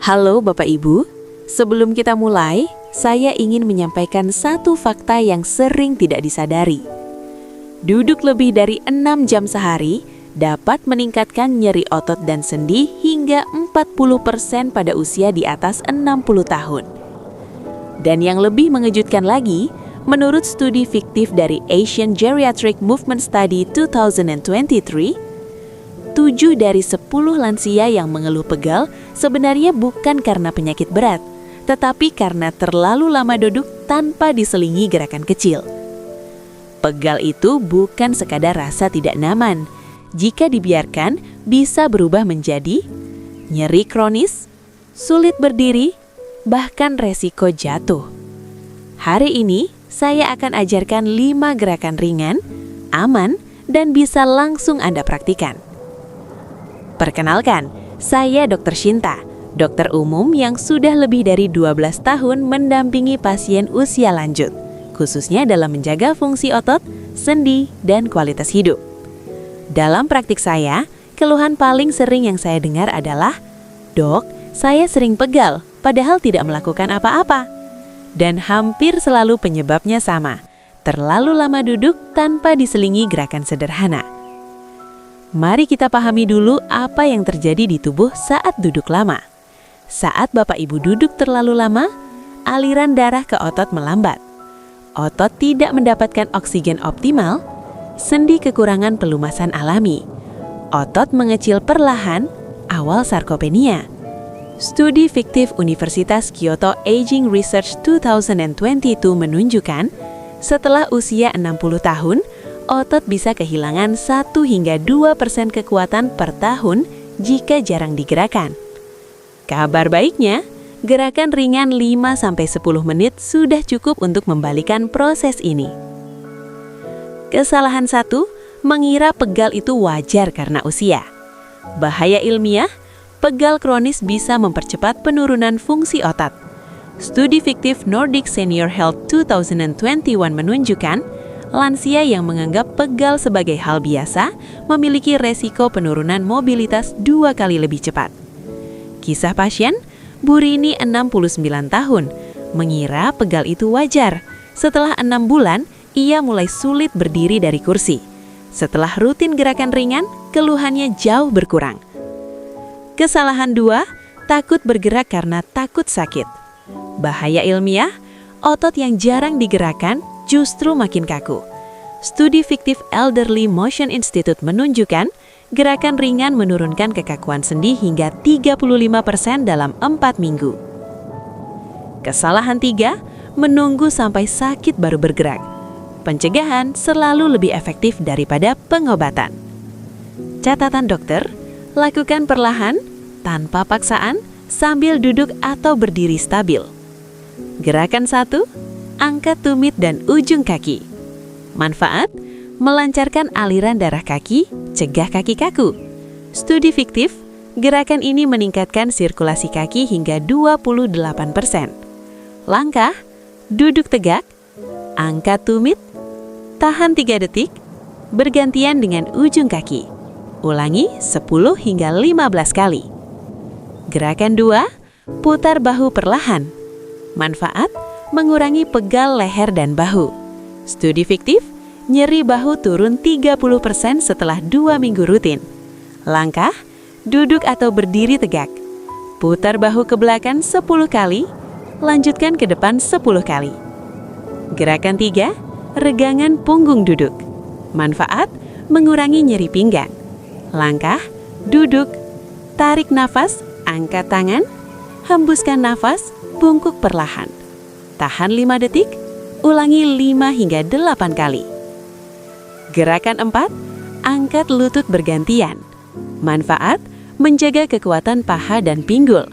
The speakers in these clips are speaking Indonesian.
Halo Bapak Ibu, sebelum kita mulai, saya ingin menyampaikan satu fakta yang sering tidak disadari. Duduk lebih dari 6 jam sehari dapat meningkatkan nyeri otot dan sendi hingga 40% pada usia di atas 60 tahun. Dan yang lebih mengejutkan lagi, menurut studi fiktif dari Asian Geriatric Movement Study 2023, 7 dari 10 lansia yang mengeluh pegal sebenarnya bukan karena penyakit berat, tetapi karena terlalu lama duduk tanpa diselingi gerakan kecil. Pegal itu bukan sekadar rasa tidak nyaman. Jika dibiarkan, bisa berubah menjadi nyeri kronis, sulit berdiri, bahkan resiko jatuh. Hari ini, saya akan ajarkan 5 gerakan ringan, aman, dan bisa langsung Anda praktikan. Perkenalkan, saya Dr. Shinta, dokter umum yang sudah lebih dari 12 tahun mendampingi pasien usia lanjut, khususnya dalam menjaga fungsi otot, sendi, dan kualitas hidup. Dalam praktik saya, keluhan paling sering yang saya dengar adalah, "Dok, saya sering pegal, padahal tidak melakukan apa-apa." Dan hampir selalu penyebabnya sama, terlalu lama duduk tanpa diselingi gerakan sederhana. Mari kita pahami dulu apa yang terjadi di tubuh saat duduk lama. Saat Bapak Ibu duduk terlalu lama, aliran darah ke otot melambat. Otot tidak mendapatkan oksigen optimal, sendi kekurangan pelumasan alami. Otot mengecil perlahan, awal sarkopenia. Studi fiktif Universitas Kyoto Aging Research 2022 menunjukkan, setelah usia 60 tahun, otot bisa kehilangan 1 hingga 2% kekuatan per tahun jika jarang digerakkan. Kabar baiknya, gerakan ringan 5-10 menit sudah cukup untuk membalikan proses ini. Kesalahan 1, mengira pegal itu wajar karena usia. Bahaya ilmiah, pegal kronis bisa mempercepat penurunan fungsi otot. Studi fiktif Nordic Senior Health 2021 menunjukkan, lansia yang menganggap pegal sebagai hal biasa memiliki resiko penurunan mobilitas 2 kali lebih cepat. Kisah pasien, Bu Rini 69 tahun, mengira pegal itu wajar. Setelah 6 bulan, ia mulai sulit berdiri dari kursi. Setelah rutin gerakan ringan, keluhannya jauh berkurang. Kesalahan 2, takut bergerak karena takut sakit. Bahaya ilmiah, otot yang jarang digerakkan justru makin kaku. Studi fiktif Elderly Motion Institute menunjukkan, gerakan ringan menurunkan kekakuan sendi hingga 35% dalam 4 minggu. Kesalahan 3, menunggu sampai sakit baru bergerak. Pencegahan selalu lebih efektif daripada pengobatan. Catatan dokter, lakukan perlahan, tanpa paksaan, sambil duduk atau berdiri stabil. Gerakan 1, angkat tumit dan ujung kaki. Manfaat, melancarkan aliran darah kaki, cegah kaki kaku. Studi fiktif, gerakan ini meningkatkan sirkulasi kaki hingga 28%. Langkah, duduk tegak, angkat tumit, tahan 3 detik, bergantian dengan ujung kaki. Ulangi 10 hingga 15 kali. Gerakan 2, putar bahu perlahan. Manfaat, mengurangi pegal leher dan bahu. Studi fiktif, nyeri bahu turun 30% setelah 2 minggu rutin. Langkah, duduk atau berdiri tegak. Putar bahu ke belakang 10 kali, lanjutkan ke depan 10 kali. Gerakan 3, regangan punggung duduk. Manfaat, mengurangi nyeri pinggang. Langkah, duduk, tarik nafas, angkat tangan, hembuskan nafas, bungkuk perlahan. Tahan 5 detik, ulangi 5 hingga 8 kali. Gerakan 4, angkat lutut bergantian. Manfaat, menjaga kekuatan paha dan pinggul.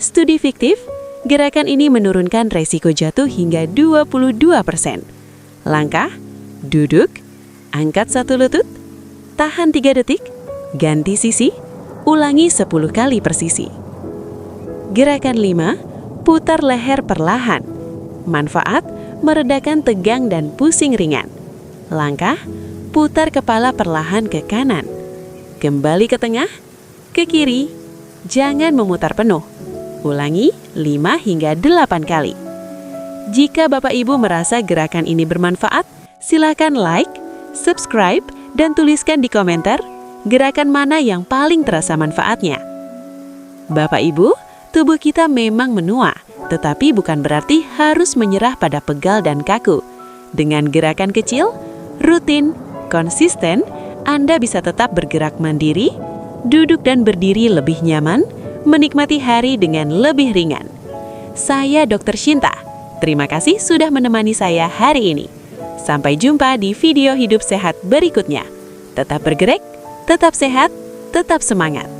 Studi fiktif, gerakan ini menurunkan resiko jatuh hingga 22%. Langkah, duduk, angkat 1 lutut, tahan 3 detik, ganti sisi, ulangi 10 kali per sisi. Gerakan 5, putar leher perlahan. Manfaat, meredakan tegang dan pusing ringan. Langkah, putar kepala perlahan ke kanan. Kembali ke tengah, ke kiri, jangan memutar penuh. Ulangi 5 hingga 8 kali. Jika Bapak Ibu merasa gerakan ini bermanfaat, silakan like, subscribe, dan tuliskan di komentar gerakan mana yang paling terasa manfaatnya. Bapak Ibu, tubuh kita memang menua, tetapi bukan berarti harus menyerah pada pegal dan kaku. Dengan gerakan kecil, rutin, konsisten, Anda bisa tetap bergerak mandiri, duduk dan berdiri lebih nyaman, menikmati hari dengan lebih ringan. Saya Dr. Shinta. Terima kasih sudah menemani saya hari ini. Sampai jumpa di video hidup sehat berikutnya. Tetap bergerak, tetap sehat, tetap semangat.